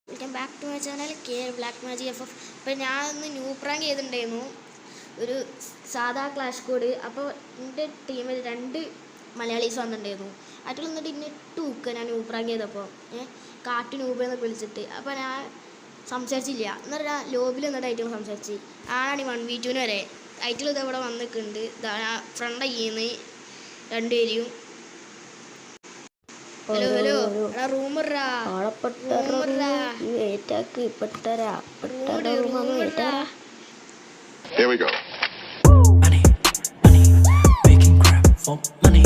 Welcome back to my channel K black magic FF. അപ്പോൾ ഞാൻ ഒന്ന് ന്യൂ പ്രാങ്ക് ചെയ്തിട്ടുണ്ടായിരുന്നു, ഒരു സാധാ ക്ലാഷ് കോഡ്. അപ്പോൾ എൻ്റെ ടീമിൽ 2 മലയാളീസ് വന്നിട്ടുണ്ടായിരുന്നു. അതിൽ നിന്നിട്ട് ഇന്നെ ഇട്ട് ഞാൻ ന്യൂ പ്രാങ്ക് ചെയ്തപ്പോൾ കാട്ടു ന്യൂബ് എന്നൊക്കെ വിളിച്ചിട്ട്. അപ്പോൾ ഞാൻ സംസാരിച്ചില്ല. എന്നിട്ട് ഞാൻ ലോബിൽ നിന്നിട്ട് ഐറ്റം സംസാരിച്ച് ആണാണ് 1v2 വരെ ഐറ്റിൽ ഇത് ഇവിടെ വന്ന് നിൽക്കുന്നുണ്ട്. ഫ്രണ്ട് അയ്യുന്ന് 2 പേരും. ഹലോ ഹലോ എടാ റൂമറാ Here we go. Money, money, making crap for money.